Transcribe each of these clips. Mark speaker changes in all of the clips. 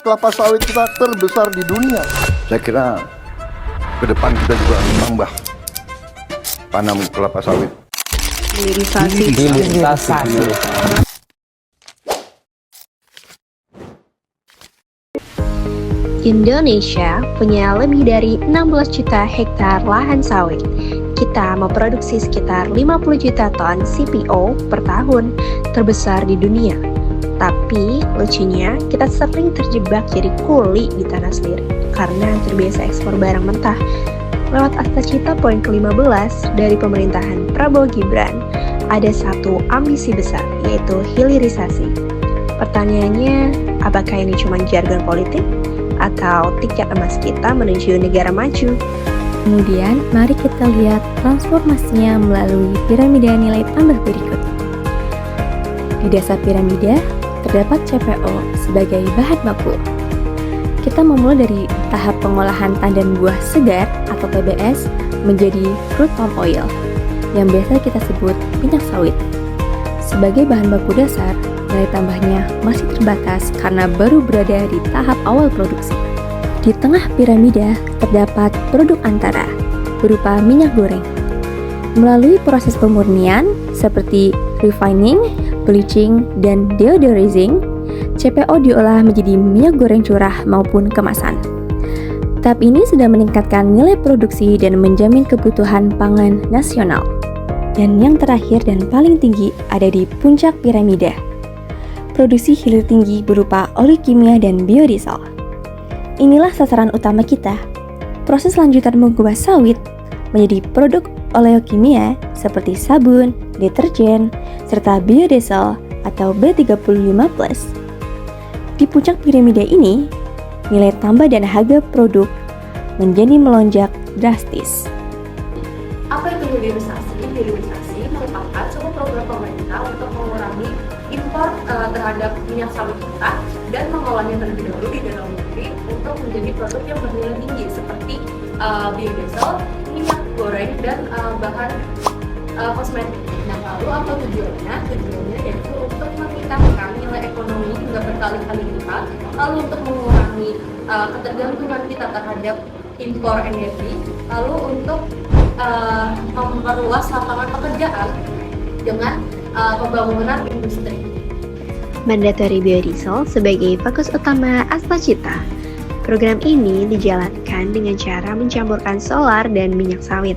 Speaker 1: kelapa sawit kita terbesar di dunia. Saya kira ke depan kita juga harus tambah tanam kelapa sawit.
Speaker 2: Hilirisasi.
Speaker 3: Indonesia punya lebih dari 16 juta hektar lahan sawit. Kita memproduksi sekitar 50 juta ton CPO per tahun, terbesar di dunia. Tapi, lucunya, kita sering terjebak jadi kuli di tanah sendiri karena terbiasa ekspor barang mentah. Lewat Akta Cita poin ke-15 dari pemerintahan Prabowo Gibran, ada satu ambisi besar, yaitu hilirisasi. Pertanyaannya, apakah ini cuma jargon politik? Atau tiket emas kita menuju negara maju?
Speaker 4: Kemudian, mari kita lihat transformasinya melalui piramida nilai tambah berikut. Di dasar piramida, terdapat CPO sebagai bahan baku. Kita memulai dari tahap pengolahan tandan buah segar atau TBS menjadi crude palm oil, yang biasa kita sebut minyak sawit. Sebagai bahan baku dasar, nilai tambahnya masih terbatas karena baru berada di tahap awal produksi. Di tengah piramida terdapat produk antara berupa minyak goreng. Melalui proses pemurnian seperti refining, bleaching, dan deodorizing, CPO diolah menjadi minyak goreng curah maupun kemasan. Tahap ini sudah meningkatkan nilai produksi dan menjamin kebutuhan pangan nasional. Dan yang terakhir dan paling tinggi ada di puncak piramida. Produksi hilir tinggi berupa oli kimia dan biodiesel. Inilah sasaran utama kita. Proses lanjutan mengubah sawit menjadi produk oleokimia seperti sabun, deterjen, serta biodiesel atau B35+. Di puncak piramida ini, nilai tambah dan harga produk menjadi melonjak drastis.
Speaker 5: Apa itu hilirisasi? Hilirisasi merupakan sebuah program pemerintah untuk mengurangi impor terhadap minyak sawit kita dan mengolahnya terlebih dahulu di dalam negeri untuk menjadi produk yang bernilai tinggi seperti biodiesel, minyak goreng, dan bahan kosmetik. Nah, lalu apa tujuannya? Tujuannya yaitu untuk meningkatkan nilai ekonomi hingga berkali-kali lipat, lalu untuk mengurangi ketergantungan kita terhadap impor energi, lalu untuk memperluas lapangan pekerjaan dengan pembangunan industri.
Speaker 3: Mandatory biodiesel sebagai fokus utama Akta Cita. Program ini dijalankan dengan cara mencampurkan solar dan minyak sawit.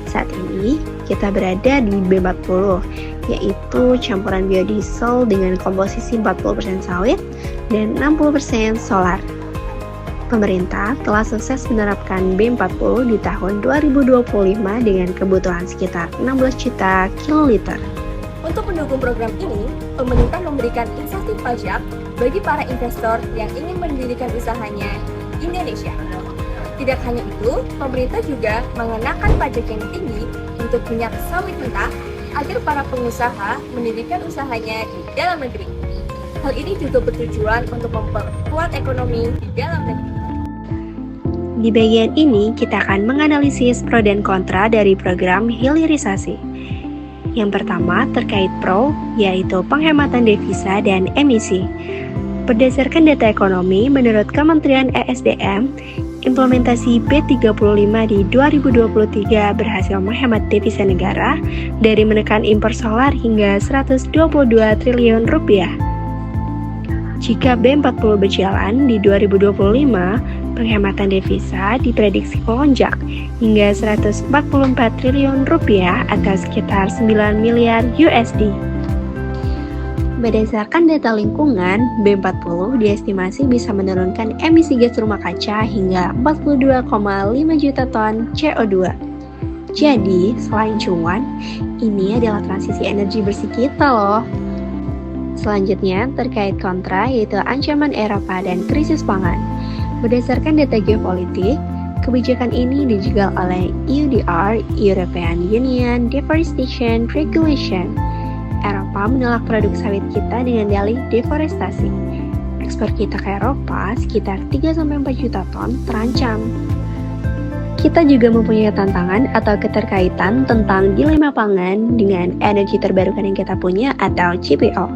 Speaker 3: Saat ini, kita berada di B40, yaitu campuran biodiesel dengan komposisi 40% sawit dan 60% solar. Pemerintah telah sukses menerapkan B40 di tahun 2025 dengan kebutuhan sekitar 16 juta kiloliter.
Speaker 6: Untuk mendukung program ini, pemerintah memberikan insentif pajak bagi para investor yang ingin mendirikan usahanya di Indonesia. Tidak hanya itu, pemerintah juga mengenakan pajak yang tinggi untuk minyak sawit mentah agar para pengusaha mendirikan usahanya di dalam negeri. Hal ini juga bertujuan untuk memperkuat ekonomi di dalam negeri.
Speaker 3: Di bagian ini, kita akan menganalisis pro dan kontra dari program hilirisasi. Yang pertama terkait pro, yaitu penghematan devisa dan emisi. Berdasarkan data ekonomi, menurut Kementerian ESDM, implementasi B35 di 2023 berhasil menghemat devisa negara dari menekan impor solar hingga 122 triliun rupiah. Jika B40 berjalan di 2025, penghematan devisa diprediksi melonjak hingga 144 triliun rupiah atau sekitar 9 miliar USD. Berdasarkan data lingkungan, B40 diestimasi bisa menurunkan emisi gas rumah kaca hingga 42,5 juta ton CO2. Jadi, selain cuan, ini adalah transisi energi bersih kita loh. Selanjutnya, terkait kontra yaitu ancaman Eropa dan krisis pangan. Berdasarkan data geopolitik, kebijakan ini dijegal oleh EUDR, European Union Deforestation Regulation. Eropa menolak produk sawit kita dengan dalih deforestasi. Ekspor kita ke Eropa sekitar 3-4 juta ton terancam. kita juga mempunyai tantangan atau keterkaitan tentang dilema pangan dengan energi terbarukan yang kita punya atau CPO.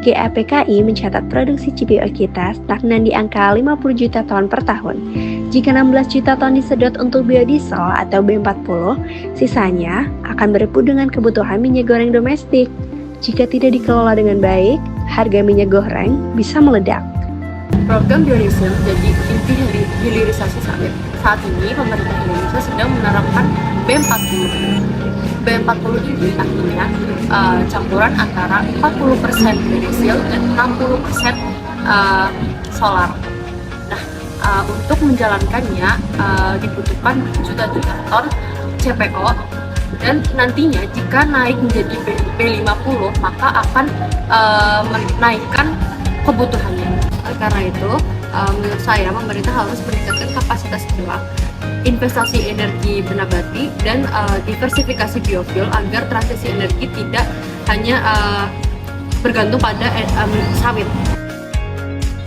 Speaker 3: GAPKI mencatat produksi CPO kita stagnan di angka 50 juta ton per tahun. Jika 16 juta ton disedot untuk biodiesel atau B40, sisanya akan berebut dengan kebutuhan minyak goreng domestik. Jika tidak dikelola dengan baik, harga minyak goreng bisa meledak.
Speaker 5: Program biodiesel menjadi inti hilirisasi sawit. Saat ini pemerintah Indonesia sedang menerapkan B40. B40 ini artinya campuran antara 40% biodiesel dan 60% solar. Nah, untuk menjalankannya dibutuhkan juta-juta ton CPO, dan nantinya jika naik menjadi B50 maka akan menaikkan kebutuhannya. Karena itu, menurut saya pemerintah harus meningkatkan kapasitas kilang, investasi energi nabati, dan diversifikasi biofuel agar transisi energi tidak hanya bergantung pada sawit.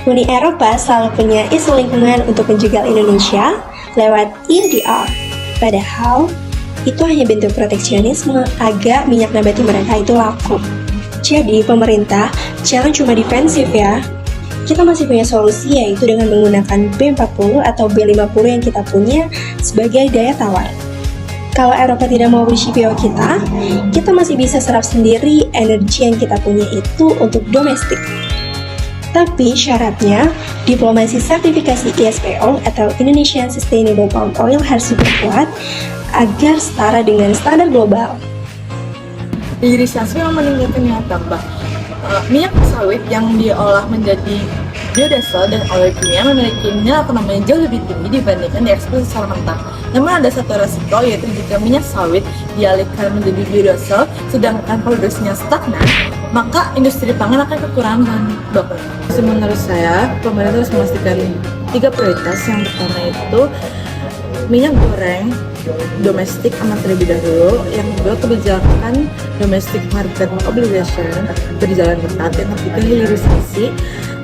Speaker 3: Uni Eropa selalu punya isu lingkungan untuk menjegal Indonesia lewat EUDR. Padahal, itu hanya bentuk proteksionisme agar minyak nabati mereka itu laku. Jadi, pemerintah jangan cuma defensif ya. Kita masih punya solusi, yaitu dengan menggunakan B40 atau B50 yang kita punya sebagai daya tawar. Kalau Eropa tidak mau beli CPO kita masih bisa serap sendiri energi yang kita punya itu untuk domestik. Tapi syaratnya, diplomasi sertifikasi ISPO atau Indonesian Sustainable Palm Oil harus diperkuat agar setara dengan standar global.
Speaker 2: Hilirisasi yang meningkatkan nilai tambah. Minyak sawit yang diolah menjadi biodiesel dan oleh kimia memiliki nilai ekonomi jauh lebih tinggi dibandingkan diekspor secara mentah. Namun ada satu resiko, yaitu jika minyak sawit dialihkan menjadi biodiesel sedangkan produksinya stagnan, maka industri pangan akan kekurangan bahan baku. Menurut saya, pemerintah harus memastikan 3 prioritas. Yang pertama itu minyak goreng domestik aman terlebih dahulu. Yang kedua, kebijakan domestic market obligation berjalan ketat. Yang ketiga, hilirisasi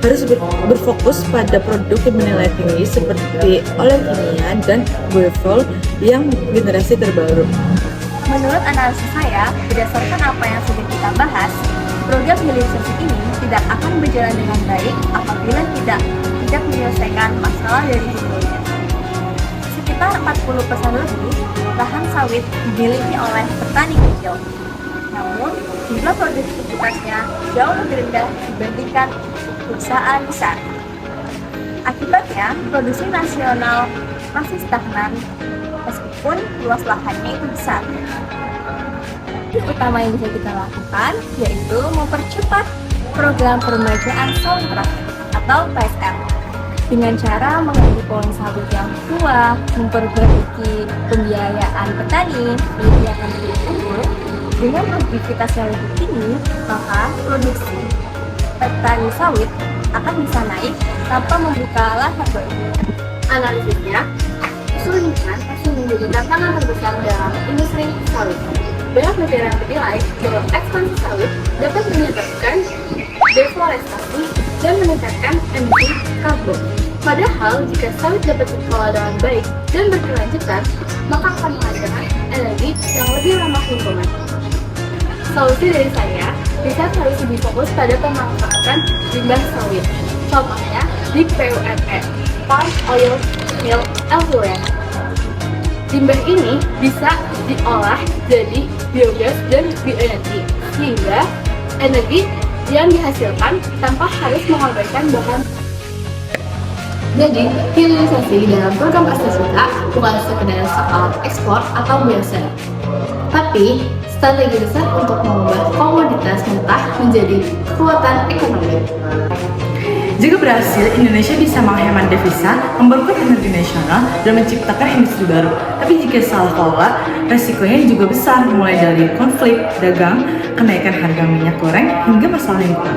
Speaker 2: harus berfokus pada produk yang bernilai tinggi seperti oleh kimia dan biofuel yang generasi terbaru.
Speaker 6: Menurut analisis saya, berdasarkan apa yang sudah kita bahas, program hilirisasi ini tidak akan berjalan dengan baik apabila tidak menyelesaikan masalah dari hulunya. Sekitar 40% lebih lahan sawit dimiliki oleh petani kecil. Namun, jumlah produktivitasnya jauh lebih rendah dibandingkan perusahaan besar. Akibatnya, produksi nasional masih stagnan meskipun luas lahannya itu besar. Utama yang bisa kita lakukan yaitu mempercepat program peremajaan sawit rakyat atau PSR dengan cara mengganti pohon sawit yang tua, memperbaiki pembiayaan petani yang akan menjadi unggul. Dengan produktivitas yang lebih tinggi, maka produksi petani sawit akan bisa naik tanpa membuka lahan baru.
Speaker 5: Analisisnya, isu lingkungan masih menjadi tantangan terbesar dalam industri sawit. Banyak negara yang menilai bahwa ekspansi sawit dapat menyebabkan deforestasi dan meningkatkan emisi karbon. Padahal, jika sawit dapat dikelola dengan baik dan berkelanjutan, maka akan menghasilkan energi yang lebih ramah lingkungan. Solusi dari saya, riset harus lebih fokus pada pemanfaatan limbah sawit. Contohnya di PUME, Palm Oil Mill Elsewhere. Limbah ini bisa diolah jadi biogas dan bioenergi, sehingga energi yang dihasilkan tanpa harus mengorbankan bahan. Jadi, hilirisasi dalam program Astasita bukan sekedar soal ekspor atau biasa, tapi strategi besar untuk mengubah komoditas mentah menjadi kekuatan ekonomi.
Speaker 2: Jika berhasil, Indonesia bisa menghemat devisa, memperkuat energi nasional, dan menciptakan industri baru. Tapi jika salah kelola, resikonya juga besar, mulai dari konflik dagang, kenaikan harga minyak goreng, hingga masalah lingkungan.